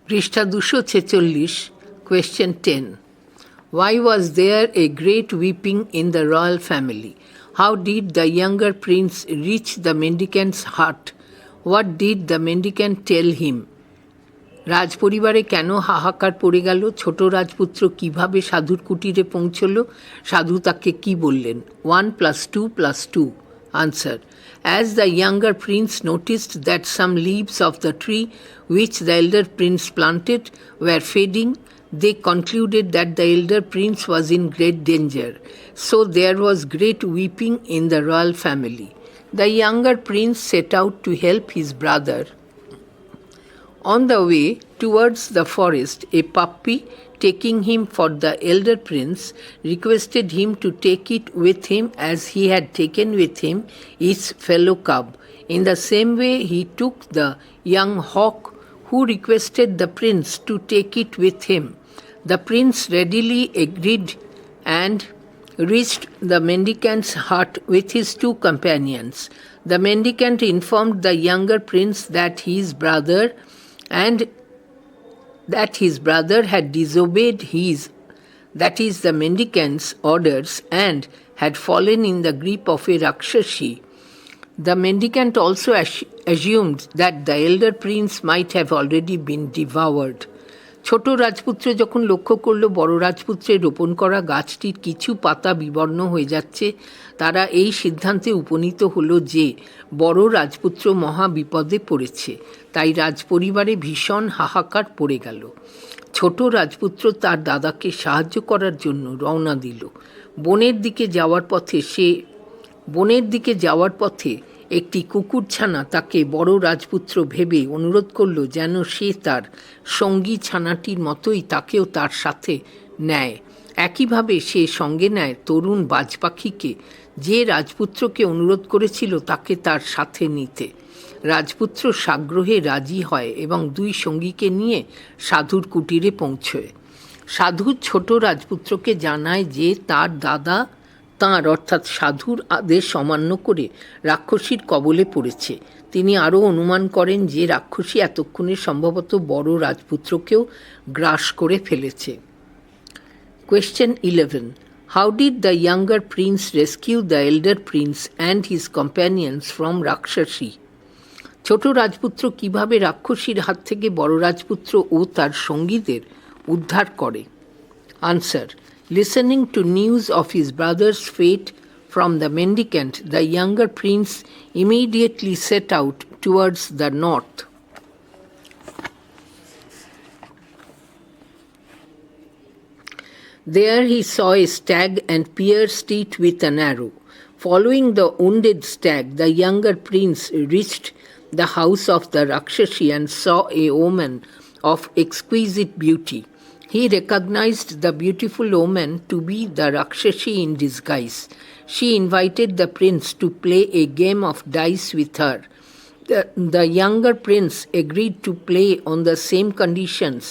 পৃষ্ঠা 246, question 10. Why was there a great weeping in the royal family? How did the younger prince reach the mendicant's hut? What did the mendicant tell him? রাজপরিবারে কেন হাহাকার পড়ে গেল? ছোট রাজপুত্র কিভাবে সাধুর কুটিরে পৌঁছল? সাধু তাকে কি বললেন? 1 + 2 + 2. Answer. As the younger prince noticed that some leaves of the tree which the elder prince planted were fading, they concluded that the elder prince was in great danger. So there was great weeping in the royal family. The younger prince set out to help his brother. On the way towards the forest, a puppy, taking him for the elder prince, requested him to take it with him as he had taken with him its fellow cub. In the same way, he took the young hawk, who requested the prince to take it with him. The prince readily agreed and reached the mendicant's hut with his 2 companions. The mendicant informed the younger prince that his brother had disobeyed his, that is the mendicant's, orders and had fallen in the grip of a Rakshasi. The mendicant also assumed that the elder prince might have already been devoured. ছোট রাজপুত্র যখন লক্ষ্য করল বড় রাজপুত্রের রোপণ করা গাছটির কিছু পাতা বিবর্ণ হয়ে যাচ্ছে, তারা এই সিদ্ধান্তে উপনীত হল যে বড় রাজপুত্র মহা বিপদে পড়েছে। তাই রাজপরিবারে ভীষণ হাহাকার পড়ে গেল। ছোট রাজপুত্র তার দাদাকে সাহায্য করার জন্য রওনা দিল। বনের দিকে যাওয়ার পথে একটি কুকুরছানা তাকে বড় রাজপুত্র ভেবে অনুরোধ করল যেন সে তার সঙ্গী ছানাটির মতোই তাকেও তার সাথে নেয়। একইভাবে সে সঙ্গে নেয় তরুণ বাজ পাখিকে, যে রাজপুত্রকে অনুরোধ করেছিল তাকে তার সাথে নিতে। রাজপুত্র সাগ্রহে রাজি হয় এবং 2 সঙ্গীকে নিয়ে সাধুর কুটিরে পৌঁছয়। সাধু ছোট রাজপুত্রকে জানায় যে তার দাদা তাঁর অর্থাৎ সাধুর আদেশ অমান্য করে রাক্ষসীর কবলে পড়েছে। তিনি আরও অনুমান করেন যে রাক্ষসী এতক্ষণে সম্ভবত বড় রাজপুত্রকেও গ্রাস করে ফেলেছে। Question 11. How did the younger prince rescue the elder prince and his companions from Rakshasi? ছোট রাজপুত্র কিভাবে রাক্ষসীর হাত থেকে বড় রাজপুত্র ও তার সঙ্গীদের উদ্ধার করে? Answer. Listening to news of his brother's fate from the mendicant, the younger prince immediately set out towards the north. There he saw a stag and pierced it with an arrow. Following the wounded stag, the younger prince reached the house of the Rakshasi and saw a woman of exquisite beauty. He recognized the beautiful woman to be the Rakshasi in disguise. She invited the prince to play a game of dice with her. The younger prince agreed to play on the same conditions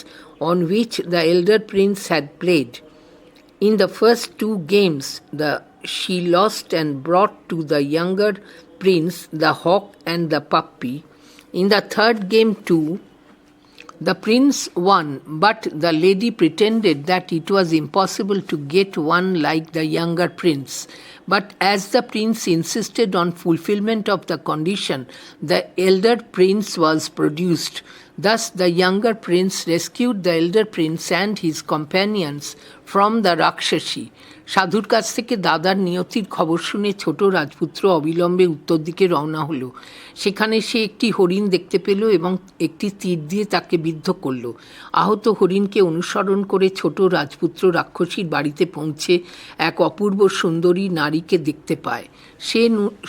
on which the elder prince had played. In the first 2 games, she lost and brought to the younger prince the hawk and the puppy. In the 3rd game too, the prince won, but the lady pretended that it was impossible to get one like the younger prince. But as the prince insisted on fulfillment of the condition, the elder prince was produced. Thus the younger prince rescued the elder prince and his companions from the Rakshasi. সাধুর কাছ থেকে দাদার নিয়তির খবর শুনে ছোট রাজপুত্র অবিলম্বে উত্তর দিকে রওনা হলো। সেখানে সে একটি হরিণ দেখতে পেল এবং একটি তীর দিয়ে তাকে বিদ্ধ করল। আহত হরিণকে অনুসরণ করে ছোট রাজপুত্র রাক্ষসীর বাড়িতে পৌঁছে এক অপূর্ব সুন্দরী নারীকে দেখতে পায়। সে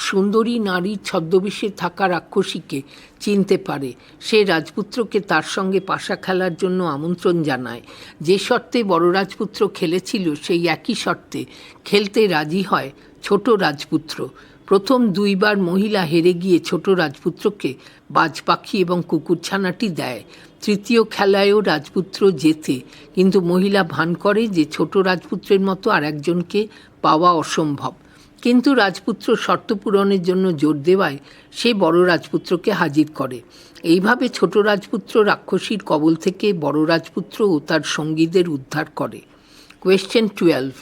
সুন্দরী নারীর ছদ্মবেশে থাকা রাক্ষসীকে চিনতে পারে। সে রাজপুত্রকে তার সঙ্গে পাশা খেলার জন্য আমন্ত্রণ জানায়। যে শর্তে বড় রাজপুত্র খেলেছিল সেই একই শর্তে খেলতে রাজি হয় ছোট রাজপুত্র। প্রথম 2 বার মহিলা হেরে গিয়ে ছোট রাজপুত্রকে বাজ পাখি এবং কুকুরছানাটি দেয়। তৃতীয় খেলায়ও রাজপুত্র জেতে, কিন্তু মহিলা ভান করে যে ছোট রাজপুত্রের মতো আর একজনকে পাওয়া অসম্ভব। কিন্তু রাজপুত্র শর্ত পূরণের জন্য জোর দেওয়ায় সে বড় রাজপুত্রকে হাজির করে। এইভাবে ছোট রাজপুত্র রাক্ষসীর কবল থেকে বড় রাজপুত্র ও তার সঙ্গীদের উদ্ধার করে। Question 12.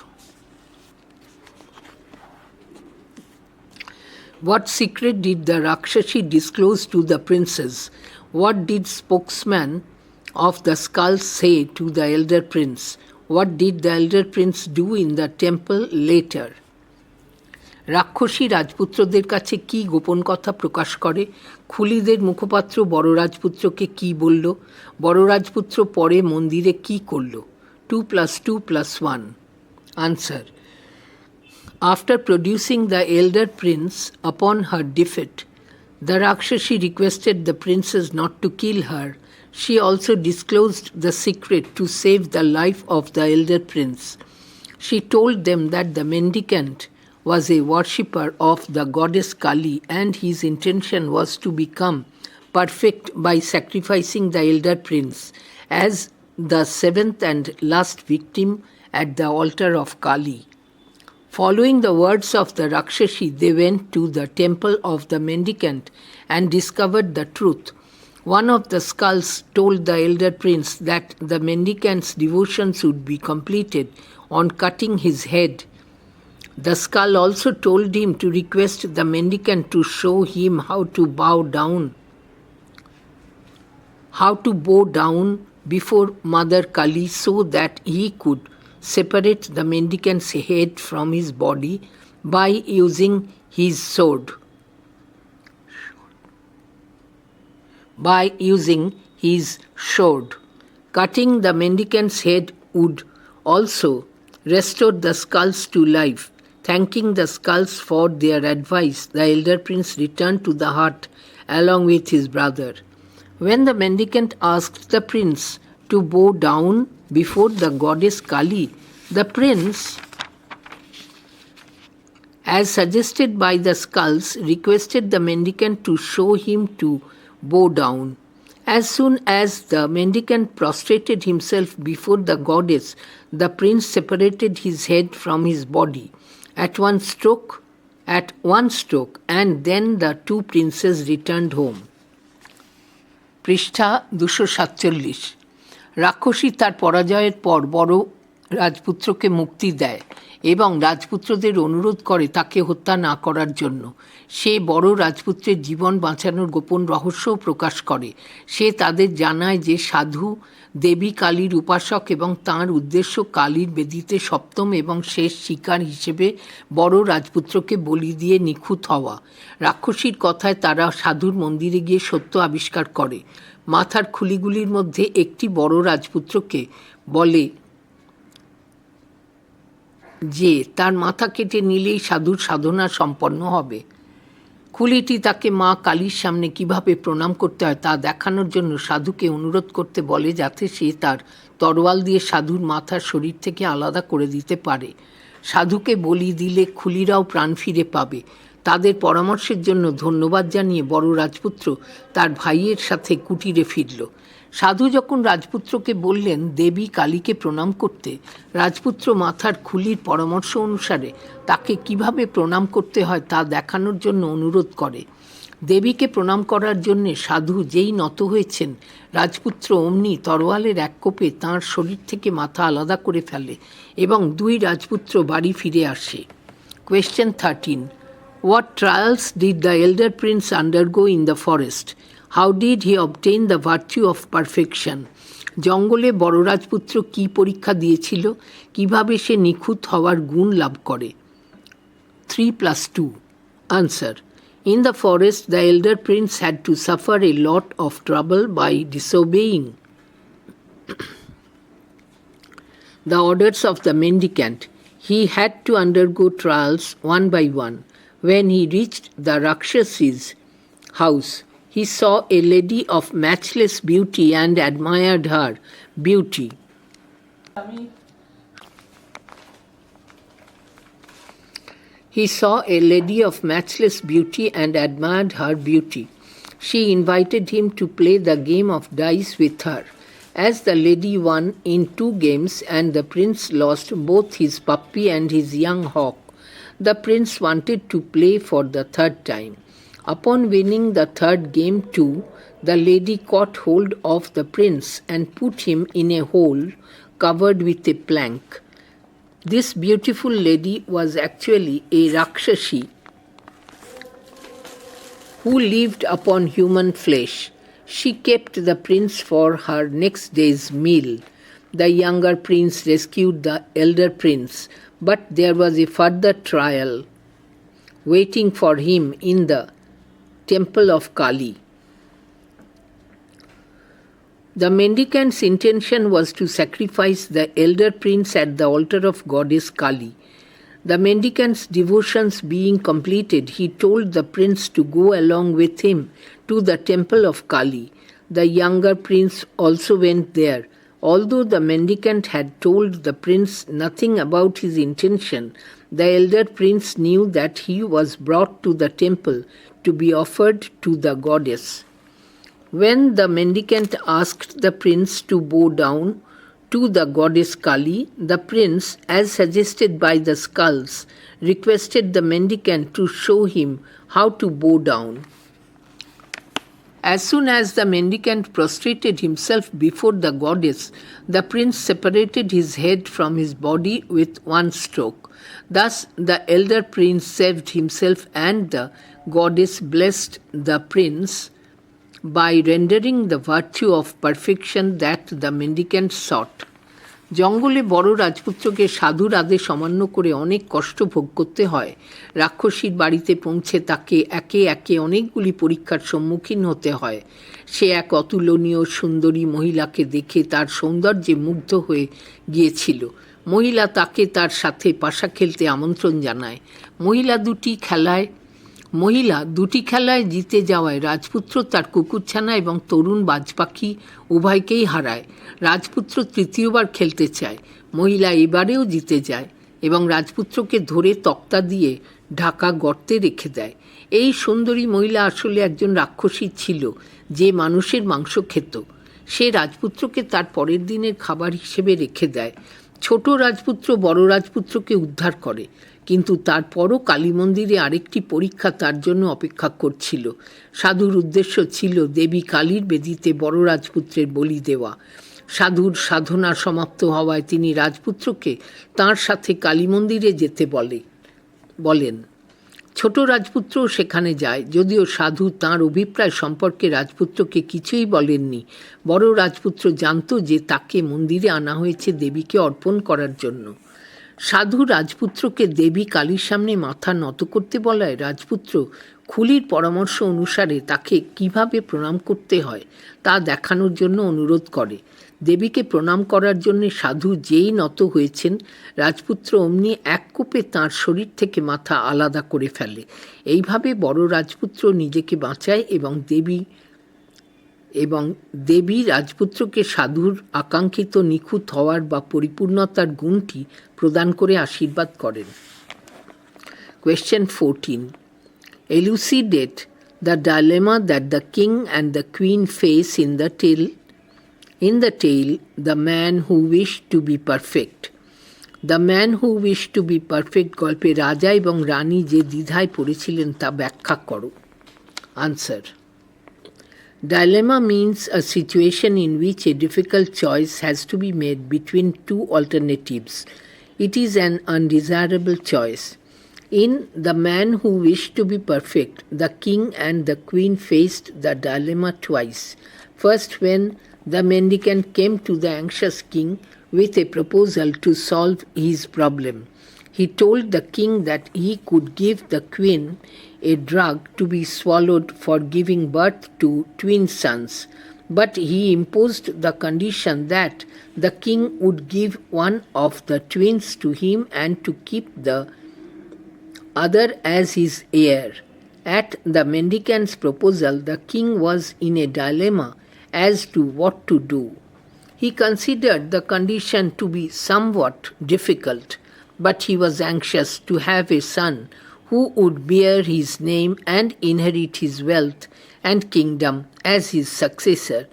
What secret did the Rakshasi disclose to the princess? What did spokesman of the skull say to the elder prince? What did the elder prince do in the temple later? রাক্ষসী রাজপুত্রদের কাছে কি গোপন কথা প্রকাশ করে? খুলিদের মুখপাত্র বড় রাজপুত্রকে কি বলল? বড় রাজপুত্র পরে মন্দিরে কি করল? 2 + 2 + 1. Answer. After producing the elder prince upon her defeat, the Rakshasi requested the princess not to kill her. She also disclosed the secret to save the life of the elder prince. She told them that the mendicant was a worshipper of the goddess Kali and his intention was to become perfect by sacrificing the elder prince as the seventh and last victim at the altar of Kali. Following the words of the Rakshasi, they went to the temple of the mendicant and discovered the truth. One of the skulls told the elder prince that the mendicant's devotions would be completed on cutting his head. The skull also told him to request the mendicant to show him how to bow down before Mother Kali so that he could separate the mendicant's head from his body by using his sword. Cutting the mendicant's head would also restore the skulls to life. Thanking the skulls for their advice, the elder prince returned to the hut along with his brother. When the mendicant asked the prince to bow down before the goddess Kali, the prince, as suggested by the skulls, requested the mendicant to show him to bow down. As soon as the mendicant prostrated himself before the goddess, the prince separated his head from his body at one stroke, and then the two princes returned home. পৃষ্ঠা 247। রাক্ষসী তার পরাজয়ের পর বড় রাজপুত্রকে মুক্তি দেয় এবং রাজপুত্রদের অনুরোধ করে তাকে হত্যা না করার জন্য। সে বড় রাজপুত্রের জীবন বাঁচানোর গোপন রহস্যও প্রকাশ করে। সে তাদের জানায় যে সাধু দেবী কালীর উপাসক এবং তাঁর উদ্দেশ্য কালীর বেদিতে সপ্তম এবং শেষ শিকার হিসেবে বড় রাজপুত্রকে বলি দিয়ে নিখুঁত হওয়া। রাক্ষসীর কথায় তারা সাধুর মন্দিরে গিয়ে সত্য আবিষ্কার করে। মাথার খুলিগুলির মধ্যে একটি বড় রাজপুত্রকে বলে যে তার মাথা কেটে নিলেই সাধুর সাধনা সম্পন্ন হবে। খুলিটি তাকে মা কালীর সামনে কিভাবে প্রণাম করতে হয় তা দেখানোর জন্য সাধুকে অনুরোধ করতে বলে যাতে সে তার তরোয়াল দিয়ে সাধুর মাথার শরীর থেকে আলাদা করে দিতে পারে। সাধুকে বলি দিলে খুলিরাও প্রাণ ফিরে পাবে। তাদের পরামর্শের জন্য ধন্যবাদ জানিয়ে বড় রাজপুত্র তার ভাইয়ের সাথে কুটিরে ফিরল। সাধু যখন রাজপুত্রকে বললেন দেবী কালীকে প্রণাম করতে, রাজপুত্র মাথার খুলির পরামর্শ অনুসারে তাকে কিভাবে প্রণাম করতে হয় তা দেখানোর জন্য অনুরোধ করে। দেবীকে প্রণাম করার জন্যে সাধু যেই নত হয়েছেন, রাজপুত্র অমনি তরোয়ালের এক কোপে তাঁর শরীর থেকে মাথা আলাদা করে ফেলে এবং দুই রাজপুত্র বাড়ি ফিরে আসে। Question 13. What trials did the elder prince undergo in the forest? How did he obtain the virtue of perfection? জঙ্গলে বড় রাজপুত্র কি পরীক্ষা দিয়েছিল? কিভাবে সে নিখুঁত হওয়ার গুণ লাভ করে? 3 + 2. Answer. In the forest, the elder prince had to suffer a lot of trouble by disobeying the orders of the mendicant. He had to undergo trials one by one. When he reached the Rakshasi's house, he saw a lady of matchless beauty and admired her beauty. He saw a lady of matchless beauty and admired her beauty. She invited him to play the game of dice with her. As the lady won in 2 games and the prince lost both his puppy and his young hawk, The prince wanted to play for the third time. Upon winning the third game too, the lady caught hold of the prince and put him in a hole covered with a plank. This beautiful lady was actually a Rakshasi who lived upon human flesh. She kept the prince for her next day's meal. The younger prince rescued the elder prince, but there was a further trial waiting for him in the temple of Kali. The mendicant's intention was to sacrifice the elder prince at the altar of goddess Kali. The mendicant's devotions being completed, he told the prince to go along with him to the temple of Kali. The younger prince also went there. Although the mendicant had told the prince nothing about his intention, the elder prince knew that he was brought to the temple to be offered to the goddess. When the mendicant asked the prince to bow down to the goddess Kali, the prince, as suggested by the skulls, requested the mendicant to show him how to bow down. As soon as the mendicant prostrated himself before the goddess, the prince separated his head from his body with one stroke. Thus the elder prince saved himself, and the goddess blessed the prince by rendering the virtue of perfection that the mendicant sought. জঙ্গলে বড় রাজপুত্রকে সাধুর আদেশ অমান্য করে অনেক কষ্ট ভোগ করতে হয়। রাক্ষসীর বাড়িতে পৌঁছে তাকে একে একে অনেকগুলি পরীক্ষার সম্মুখীন হতে হয়। সে এক অতুলনীয় সুন্দরী মহিলাকে দেখে তার সৌন্দর্যে মুগ্ধ হয়ে গিয়েছিল। মহিলা তাকে তার সাথে পাশা খেলতে আমন্ত্রণ জানায়। মহিলা দুটি খেলায় জিতে যাওয়ায় রাজপুত্র তার কুকুরছানা এবং তরুণ বাজপাখি উভয়কেই হারায়। রাজপুত্র তৃতীয়বার খেলতে চায়। মহিলা এবারেও জিতে যায় এবং রাজপুত্রকে ধরে তক্তা দিয়ে ঢাকা গর্তে রেখে দেয়। এই সুন্দরী মহিলা আসলে একজন রাক্ষসী ছিল যে মানুষের মাংস খেত। সে রাজপুত্রকে তার পরের দিনের খাবার হিসেবে রেখে দেয়। ছোট রাজপুত্র বড় রাজপুত্রকে উদ্ধার করে, কিন্তু তারপরও কালী মন্দিরে আরেকটি পরীক্ষা তার জন্য অপেক্ষা করছিল। সাধুর উদ্দেশ্য ছিল দেবী কালীর বেদিতে বড় রাজপুত্রের বলি দেওয়া। সাধুর সাধনা সমাপ্ত হওয়ায় তিনি রাজপুত্রকে তাঁর সাথে কালী মন্দিরে যেতে বলেন। ছোট রাজপুত্র সেখানে যায়, যদিও সাধু তাঁর অভিপ্রায় সম্পর্কে রাজপুত্রকে কিছুই বলেননি। বড় রাজপুত্র জানত যে তাকে মন্দিরে আনা হয়েছে দেবীকে অর্পণ করার জন্য। সাধু রাজপুত্রকে দেবী কালীর সামনে মাথা নত করতে বলায় রাজপুত্র খুলির পরামর্শ অনুসারে তাকে কিভাবে প্রণাম করতে হয় তা দেখানোর জন্য অনুরোধ করে। দেবীকে প্রণাম করার জন্য সাধু যেই নত হয়েছেন, রাজপুত্র অমনি এক কোপে তাঁর শরীর থেকে মাথা আলাদা করে ফেলে। এইভাবে বড় রাজপুত্র নিজেকে বাঁচায় এবং দেবী রাজপুত্রকে সাধুর আকাঙ্ক্ষিত নিখুঁত হওয়ার বা পরিপূর্ণতার গুণটি প্রদান করে আশীর্বাদ করেন। Question 14. Elucidate the dilemma that the king and the queen face in the tale, The Man Who Wished to Be Perfect. The Man Who Wished to Be Perfect গল্পে রাজা এবং রানী যে দ্বিধায় পড়েছিলেন তা ব্যাখ্যা করো। Answer. Dilemma means a situation in which a difficult choice has to be made between two alternatives. It is an undesirable choice. In The Man Who Wished to Be Perfect, the king and the queen faced the dilemma twice. First, when the mendicant came to the anxious king with a proposal to solve his problem. He told the king that he could give the queen a drug to be swallowed for giving birth to twin sons, but he imposed the condition that the king would give one of the twins to him and to keep the other as his heir. At the mendicant's proposal, the king was in a dilemma as to what to do. He considered the condition to be somewhat difficult, but he was anxious to have a son who would bear his name and inherit his wealth and kingdom as his successor.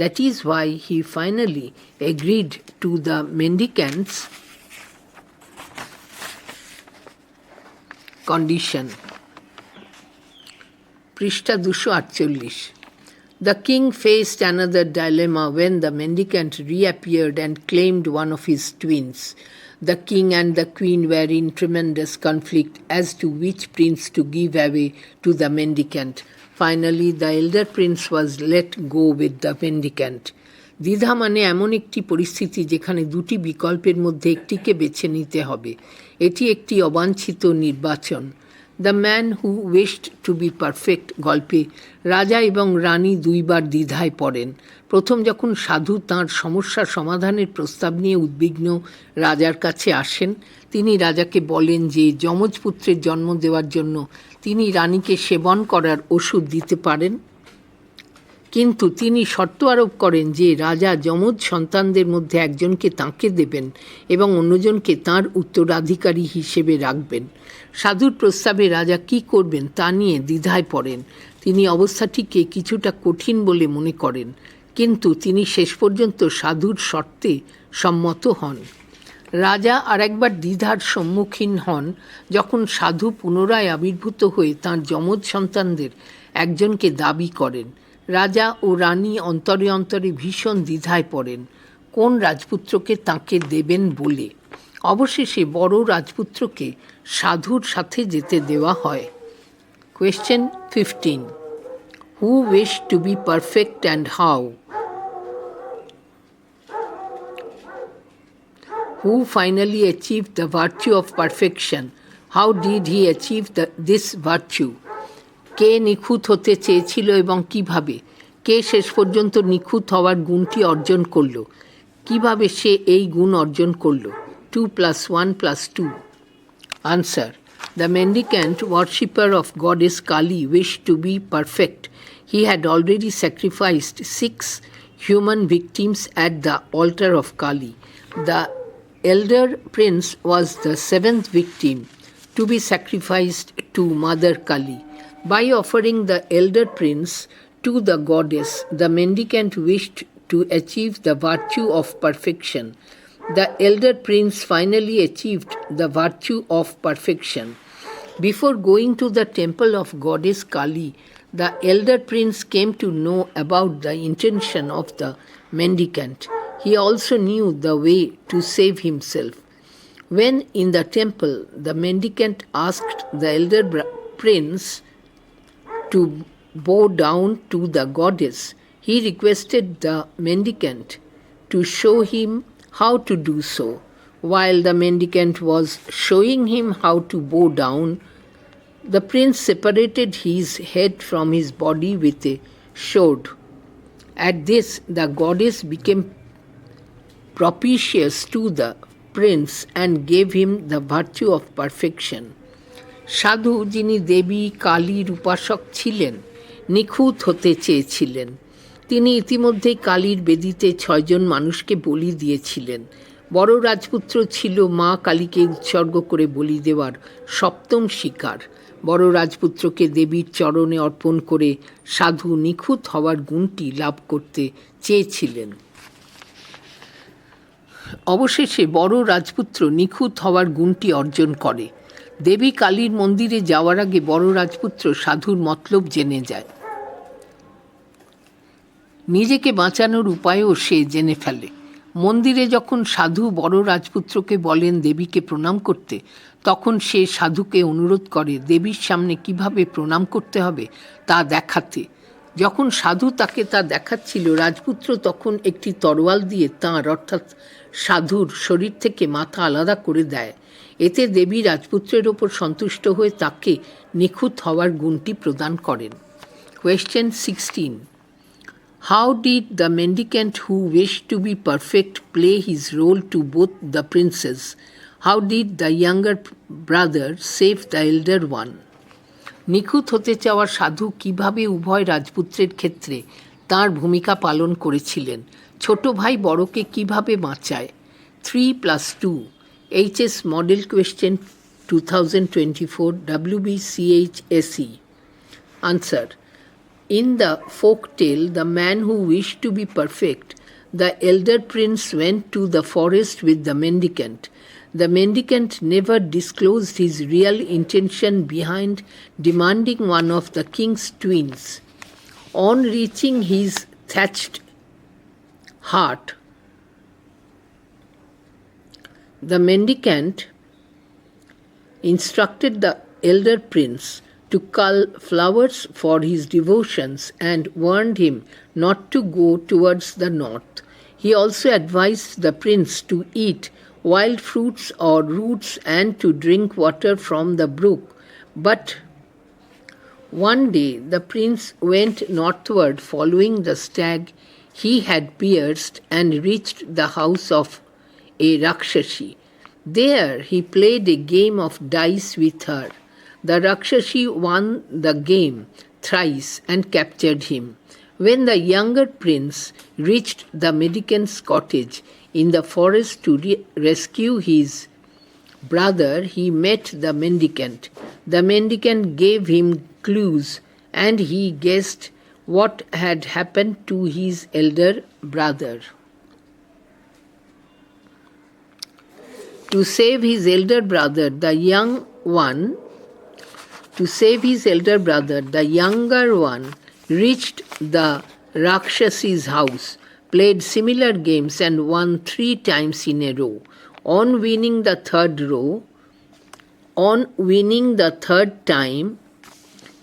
That is why he finally agreed to the mendicant's condition. পৃষ্ঠা 248. The king faced another dilemma when the mendicant reappeared and claimed one of his twins. The king and the queen were in tremendous conflict as to which prince to give away to the mendicant. Finally, the elder prince was let go with the mendicant. দ্বিধা মানে এমন একটি পরিস্থিতি যেখানে দুটি বিকল্পের মধ্যে একটিকে বেছে নিতে হবে। এটি একটি অবাঞ্ছিত নির্বাচন। The man who wished to be perfect গল্পে রাজা এবং রানী দুইবার দ্বিধায় পড়েন। প্রথম যখন সাধু তাঁর সমস্যা সমাধানের প্রস্তাব নিয়ে উদ্বিগ্ন রাজার কাছে আসেন, তিনি রাজাকে বলেন যে যমজ পুত্রের জন্ম দেওয়ার জন্য তিনি রানীকে সেবন করার ওষুধ দিতে পারেন, কিন্তু তিনি শর্ত আরোপ করেন যে রাজা যমজ সন্তানদের মধ্যে একজনকে তাঁকে দেবেন এবং অন্যজনকে তাঁর উত্তরাধিকারী হিসেবে রাখবেন। সাধুর প্রস্তাবে রাজা কি করবেন তা নিয়ে দ্বিধায় পড়েন। তিনি অবস্থাটিকে কিছুটা কঠিন বলে মনে করেন, কিন্তু তিনি শেষ পর্যন্ত সাধুর শর্তে সম্মত হন। রাজা আরেকবার দ্বিধার সম্মুখীন হন যখন সাধু পুনরায় আবির্ভূত হয়ে তাঁর যমজ সন্তানদের একজনকে দাবি করেন। রাজা ও রানী অন্তরে অন্তরে ভীষণ দ্বিধায় পড়েন কোন রাজপুত্রকে তাঁকে দেবেন বলে। অবশেষে বড় রাজপুত্রকে সাধুর সাথে যেতে দেওয়া হয়। Question 15. Who wish to be perfect and how? Who finally achieved the virtue of perfection? How did he achieve this virtue? কে নিখুঁত হতে চেয়েছিল এবং কিভাবে? কে শেষ পর্যন্ত নিখুঁত হওয়ার গুণটি অর্জন করল? কিভাবে সে এই গুণ অর্জন করল? 2 + 1 + 2. Answer. The mendicant, worshipper of goddess Kali, wished to be perfect. He had already sacrificed 6 human victims at the altar of Kali. The elder prince was the 7th victim to be sacrificed to Mother Kali. By offering the elder prince to the goddess, the mendicant wished to achieve the virtue of perfection. The elder prince finally achieved the virtue of perfection. Before going to the temple of goddess Kali, the elder prince came to know about the intention of the mendicant. He also knew the way to save himself. When in the temple, the mendicant asked the elder prince to bow down to the goddess. He requested the mendicant to show him how to do so. While the mendicant was showing him how to bow down, the prince separated his head from his body with a sword. At this, the goddess became propitious to the prince and gave him the virtue of perfection. সাধু, যিনি দেবী কালীর উপাসক ছিলেন, নিখুঁত হতে চেয়েছিলেন। তিনি ইতিমধ্যেই কালীর বেদিতে 6 জন মানুষকে বলি দিয়েছিলেন। বড় রাজপুত্র ছিল মা কালীকে উৎসর্গ করে বলি দেওয়ার 7ম শিকার। বড় রাজপুত্রকে দেবীর চরণে অর্পণ করে সাধু নিখুঁত হওয়ার গুণটি লাভ করতে চেয়েছিলেন। অবশেষে বড় রাজপুত্র নিখুঁত হওয়ার গুণটি অর্জন করে। দেবী কালীর মন্দিরে যাওয়ার আগে বড় রাজপুত্র সাধুর মতলব জেনে যায়। নিজেকে বাঁচানোর উপায়ও সে জেনে ফেলে। মন্দিরে যখন সাধু বড় রাজপুত্রকে বলেন দেবীকে প্রণাম করতে, তখন সে সাধুকে অনুরোধ করে দেবীর সামনে কিভাবে প্রণাম করতে হবে তা দেখাতে। যখন সাধু তাকে তা দেখাচ্ছিল, রাজপুত্র তখন একটি তরোয়াল দিয়ে তাঁর অর্থাৎ সাধুর শরীর থেকে মাথা আলাদা করে দেয়। এতে দেবী রাজপুত্রের ওপর সন্তুষ্ট হয়ে তাকে নিখুঁত হওয়ার গুণটি প্রদান করেন। Question 16. How did the mendicant who wished to be perfect play his role to both the princes? How did the younger brother save the elder one? নিখুঁত হতে চাওয়া সাধু কিভাবে উভয় রাজপুত্রের ক্ষেত্রে তাঁর ভূমিকা পালন করেছিলেন? ছোট ভাই বড়কে কিভাবে বাঁচায়? 3 + 2. HS Model Question 2024 wbchse. Answer. In the folk tale, the man who wished to be perfect, the elder prince went to the forest with the mendicant. The mendicant never disclosed his real intention behind demanding one of the king's twins. On reaching his thatched hut, the mendicant instructed the elder prince to cull flowers for his devotions and warned him not to go towards the north. He also advised the prince to eat wild fruits or roots and to drink water from the brook. But one day the prince went northward following the stag he had pierced and reached the house of a Rakshasi. There he played a game of dice with her. The Rakshasi won the game thrice and captured him. When the younger prince reached the mendicant's cottage in the forest to rescue his brother, he met the mendicant. The mendicant gave him clues, and he guessed what had happened to his elder brother. To save his elder brother, the younger one reached the Rakshasi's house, played similar games and won 3 times in a row. On winning the third time,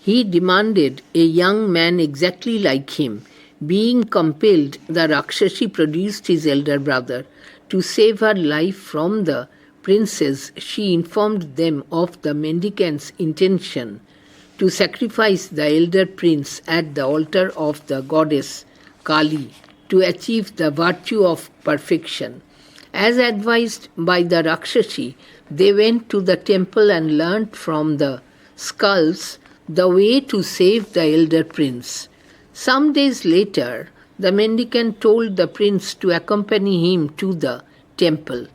he demanded a young man exactly like him. Being compelled, the Rakshasi produced his elder brother. To save her life from the princes, she informed them of the mendicant's intention to sacrifice the elder prince at the altar of the goddess Kali to achieve the virtue of perfection. As advised by the Rakshasi, they went to the temple and learnt from the skulls the way to save the elder prince. Some days later, the mendicant told the prince to accompany him to the temple.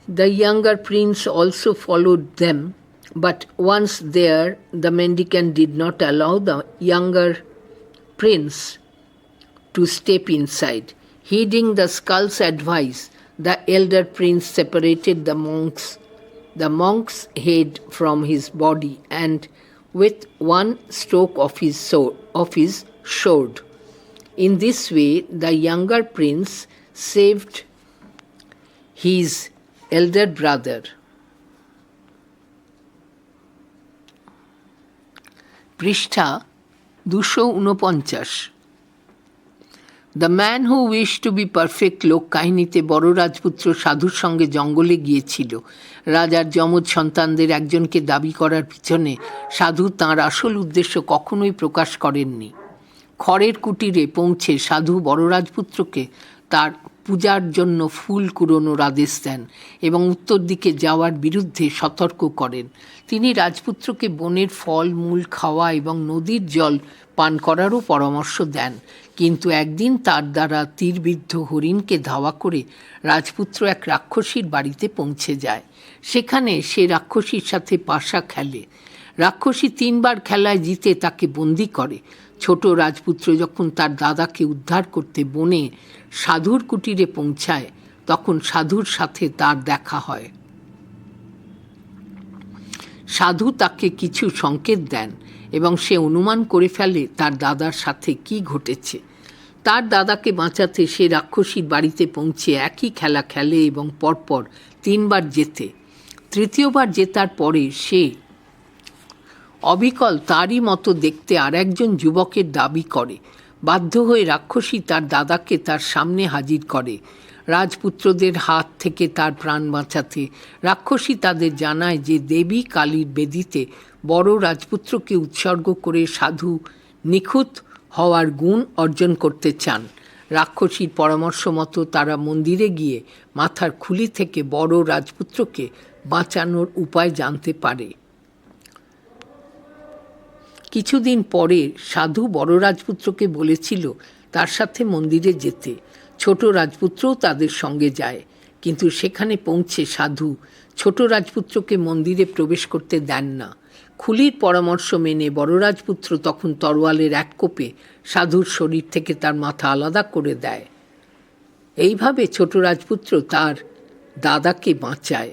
The younger prince also followed them, but once there, the mendicant did not allow the younger prince to step inside. Heeding the skull's advice, the elder prince separated the monk's head from his body and with one stroke of his sword. In this way, the younger prince saved his elder brother. পৃষ্ঠা 249। The man who wish to be perfect লোককাহিনীতে বড় রাজপুত্র সাধুর সঙ্গে জঙ্গলে গিয়েছিল। রাজার যমজ সন্তানদের একজনকে দাবি করার পিছনে সাধু তাঁর আসল উদ্দেশ্য কখনোই প্রকাশ করেননি। খড়ের কুটিরে পৌঁছে সাধু বড় রাজপুত্রকে তার পূজার জন্য ফুল কুড়োনোর আদেশ দেন এবং উত্তর দিকে যাওয়ার বিরুদ্ধে সতর্ক করেন। তিনি রাজপুত্রকে বনের ফল মূল খাওয়া এবং নদীর জল পান করারও পরামর্শ দেন। কিন্তু একদিন তার দ্বারা তীরবিদ্ধ হরিণকে ধাওয়া করে রাজপুত্র এক রাক্ষসীর বাড়িতে পৌঁছে যায়। সেখানে সে রাক্ষসীর সাথে পাশা খেলে। রাক্ষসী 3 বার খেলায় জিতে তাকে বন্দি করে। ছোট রাজপুত্র যখন তার দাদাকে উদ্ধার করতে বনে সাধুর কুটিরে পৌঁছায়, তখন সাধুর সাথে তার দেখা হয়। সাধু তাকে কিছু সংকেত দেন এবং সে অনুমান করে ফেলে তার দাদার সাথে কি ঘটেছে। তার দাদাকে বাঁচাতে সে রাক্ষসীর বাড়িতে পৌঁছে একই খেলা খেলে এবং পরপর 3 বার জেতে। তৃতীয়বার জেতার পরে সে অবিকল তারই মতো দেখতে আর একজন যুবকের দাবি করে। বাধ্য হয়ে রাক্ষসী তার দাদাকে তার সামনে হাজির করে। রাজপুত্রদের হাত থেকে তার প্রাণ বাঁচাতে রাক্ষসী তাদের জানায় যে দেবী কালীর বেদিতে বড় রাজপুত্রকে উৎসর্গ করে সাধু নিখুঁত হওয়ার গুণ অর্জন করতে চান। রাক্ষসীর পরামর্শ মতো তারা মন্দিরে গিয়ে মাথার খুলি থেকে বড় রাজপুত্রকে বাঁচানোর উপায় জানতে পারে। কিছুদিন পরে সাধু বড় রাজপুত্রকে বলেছিল তার সাথে মন্দিরে যেতে। ছোট রাজপুত্রও তাদের সঙ্গে যায়, কিন্তু সেখানে পৌঁছে সাধু ছোট রাজপুত্রকে মন্দিরে প্রবেশ করতে দেন না। খুলির পরামর্শ মেনে বড় রাজপুত্র তখন তরোয়ালের এক কোপে সাধুর শরীর থেকে তার মাথা আলাদা করে দেয়। এইভাবে ছোট রাজপুত্র তার দাদাকে বাঁচায়।